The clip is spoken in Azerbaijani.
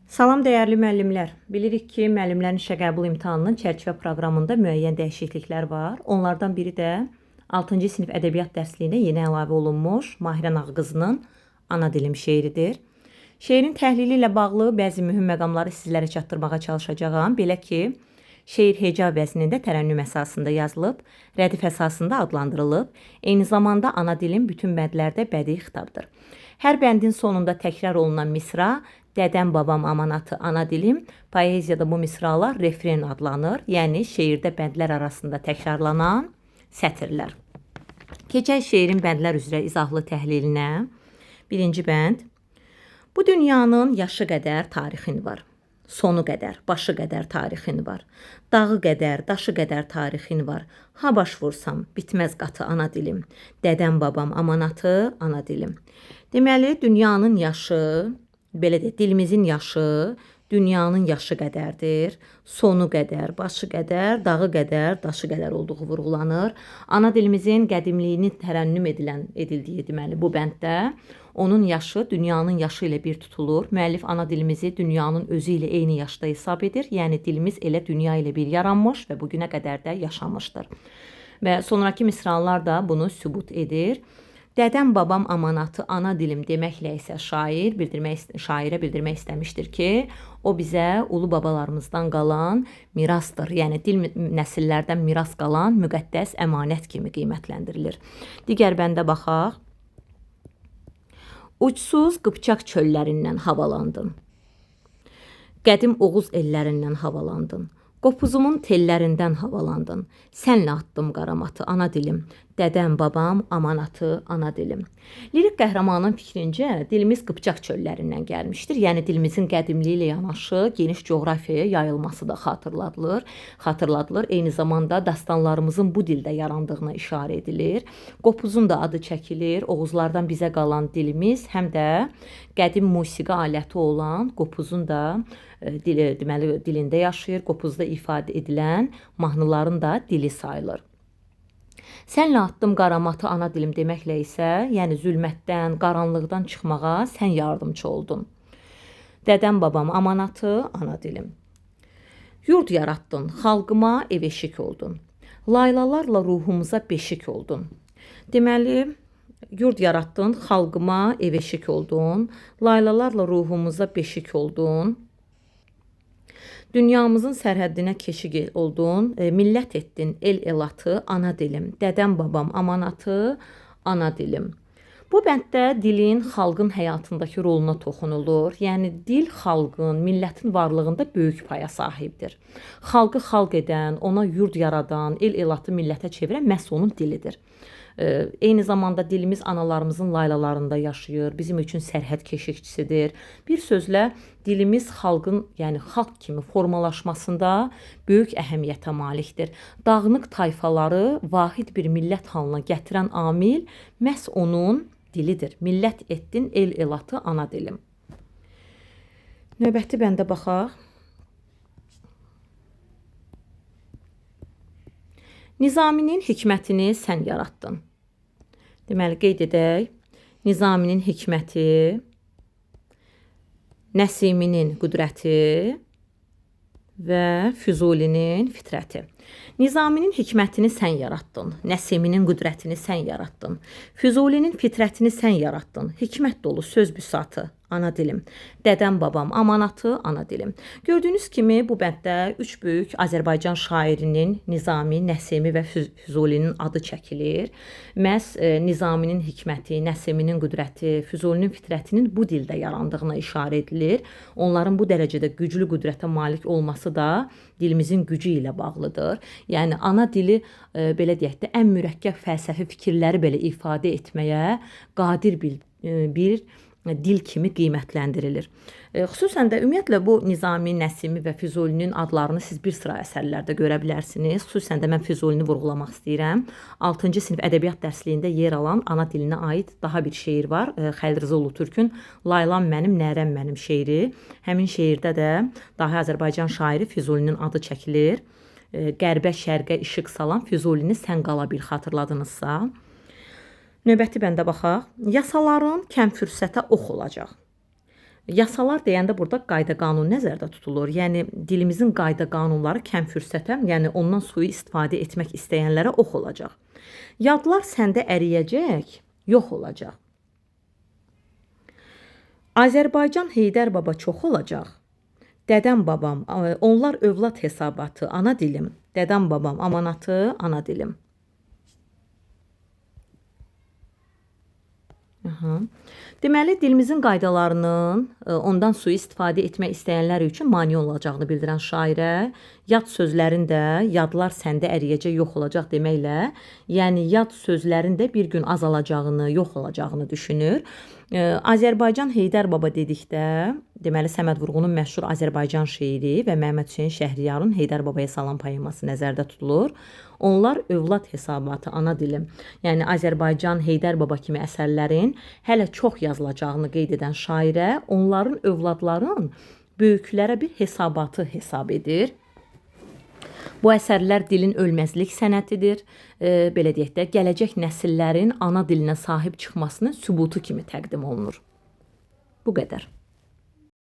Salam dəyərli müəllimlər. Bilirik ki, müəllimlərin işə qəbul imtahanının çərçivə proqramında müəyyən dəyişikliklər var. Onlardan biri də 6-cı sinif ədəbiyyat dərsliyinə yeni əlavə olunmuş Mahirə Nağqızının Ana dilim şeiridir. Şeirin təhlili ilə bağlı bəzi mühüm məqamları sizlərə çatdırmağa çalışacağam. Belə ki, şeir heca vəznində tərənnüm əsasında yazılıb, rədif əsasında adlandırılıb, eyni zamanda ana dilin bütün bəndlərdə bədii xitabdır. Hər bəndin sonunda təkrar olunan misra, Dədəm babam amanatı ana dilim, poeziyada bu misralar refren adlanır, yəni şeirdə bəndlər arasında təkrarlanan sətirlər. Keçək şeirin bəndlər üzrə izahlı təhlilinə. Birinci bənd. Bu dünyanın yaşı qədər tarixin var. Sonu qədər, başı qədər tarixin var. Dağı qədər, daşı qədər tarixin var. Ha baş vursam, bitməz qatı ana dilim. Dədəm babam amanatı ana dilim. Deməli, dünyanın yaşı, belə də dilimizin yaşı dünyanın yaşı qədərdir. Sonu qədər, başı qədər, dağı qədər, daşı qədər olduğu vurğulanır. Ana dilimizin qədimliyini tərənnüm edildiyi deməli bu bənddə onun yaşı dünyanın yaşı ilə bir tutulur. Müəllif ana dilimizi dünyanın özü ilə eyni yaşda hesab edir. Yəni dilimiz elə dünya ilə bir yaranmış və bugünə qədər də yaşamışdır. Və sonraki misralar da bunu sübut edir. Dədəm babam amanatı ana dilim deməklə isə şairə bildirmək istəmişdir ki, o bizə ulu babalarımızdan qalan mirasdır. Yəni dil nəsillərdən miras qalan müqəddəs əmanət kimi qiymətləndirilir. Digər bəndə baxaq. Uçsuz qıpçaq çöllərindən havalandın. Qədim Oğuz ellərindən havalandın. Qopuzumun tellərindən havalandın. Sənlə atdım qaramatı ana dilim. Dədəm babam amanatı ana dilim. Lirik qəhrəmanın fikrincə dilimiz qıpçaq çöllərindən gəlmişdir. Yəni dilimizin qədimliyi ilə yanaşı geniş coğrafiyaya yayılması da xatırladılır. Eyni zamanda dastanlarımızın bu dildə yarandığına işarə edilir. Qopuzun da adı çəkilir. Oğuzlardan bizə qalan dilimiz həm də qədim musiqi aləti olan qopuzun da dilində yaşayır. Qopuzda ifadə edilən mahnıların da dili sayılır. Sənlə atdım qaramatı ana dilim deməklə isə, yəni zülmətdən, qaranlıqdan çıxmağa sən yardımcı oldun. Dədəm babam amanatı ana dilim. Yurd yarattın, xalqıma ev eşik oldun. Laylalarla ruhumuza beşik oldun. Deməli, yurd yarattın, xalqıma ev eşik oldun. Laylalarla ruhumuza beşik oldun. Dünyamızın sərhəddinə keşik oldun, millət etdin el elatı ana dilim, dədəm babam amanatı ana dilim. Bu bənddə dilin xalqın həyatındakı roluna toxunulur. Yəni dil xalqın, millətin varlığında böyük paya sahibdir. Xalqı xalq edən, ona yurd yaradan, el elatı millətə çevirən məhz onun dilidir. Eyni zamanda dilimiz analarımızın laylalarında yaşayır, bizim üçün sərhəd keşikçisidir. Bir sözlə dilimiz xalqın, yəni xalq kimi formalaşmasında böyük əhəmiyyətə malikdir. Dağınıq tayfaları vahid bir millət halına gətirən amil məhz onun dilidir. Millət etdin el elatı ana dilim. Növbəti bəndə baxaq. Nizaminin hikmətini sən yaratdın. Deməli, qeyd edək. Nizaminin hikməti, Nəsiminin qüdrəti və Füzulinin fitrəti. Nizaminin hikmətini sən yaratdın. Nəsiminin qüdrətini sən yaratdın. Füzulinin fitrətini sən yaratdın. Hikmət dolu söz büsatı ana dilim. Dədəm babam amanatı ana dilim. Gördüyünüz kimi bu bənddə üç böyük Azərbaycan şairinin Nizami, Nəsimi və Füzulinin adı çəkilir. Məhz Nizaminin hikməti, Nəsiminin qüdrəti, Füzulinin fitrətinin bu dildə yarandığına işarə edilir. Onların bu dərəcədə güclü qüdrətə malik olması da dilimizin gücü ilə bağlıdır. Yəni ana dili belə deyək də ən mürəkkəb fəlsəfi fikirləri belə ifadə etməyə qadir bir dil kimi qiymətləndirilir. Xüsusən də ümumiyyətlə bu Nizami, Nəsimi və Füzulinin adlarını siz bir sıra əsərlərdə görə bilərsiniz. Xüsusən də mən Füzulini vurğulamaq istəyirəm. 6-cı sinif ədəbiyyat dərsliyində yer alan ana dilinə aid daha bir şeir var. Xəlil Rza Ulutürkün Laylam mənim, Nərəm mənim şeiri. Həmin şeirdə də dahi Azərbaycan şairi Füzulinin adı çəkilir. Qərbə, şərqə işıq salan Füzulini sən qala bil xatırladınızsa. Növbəti bəndə baxaq. Yasaların kəm fürsətə ox olacaq. Yasalar deyəndə burada qayda qanun nəzərdə tutulur. Yəni dilimizin qayda qanunları kəm fürsətə, yəni ondan sui-istifadə etmək istəyənlərə ox olacaq. Yadlar səndə əriyəcək, yox olacaq. Azərbaycan Heydər baba çox olacaq. Dədəm babam, onlar övlad hesabatı, ana dilim. Dədəm babam amanatı, ana dilim. Deməli, dilimizin qaydalarının ondan sui-istifadə etmək istəyənlər üçün mane olacağını bildirən şairə, yad sözlərin də yadlar səndə əriyəcək, yox olacaq deməklə, yəni yad sözlərin də bir gün azalacağını, yox olacağını düşünür. Azərbaycan Heydər baba dedikdə, deməli Səməd Vurğunun məşhur Azərbaycan şeiri və Məhəmməd Hüseyn Şəhriyarın Heydər babaya salam poeması nəzərdə tutulur. Onlar övlad hesabatı, ana dilim. Yəni Azərbaycan Heydər baba kimi əsərlərin hələ çox yazılacağını qeyd edən şairə, onların övladların böyüklərə bir hesabatı hesab edir. Bu əsərlər dilin ölməzlik sənətidir. Belə deyək də, gələcək nəsillərin ana dilinə sahib çıxmasının sübutu kimi təqdim olunur. Bu qədər.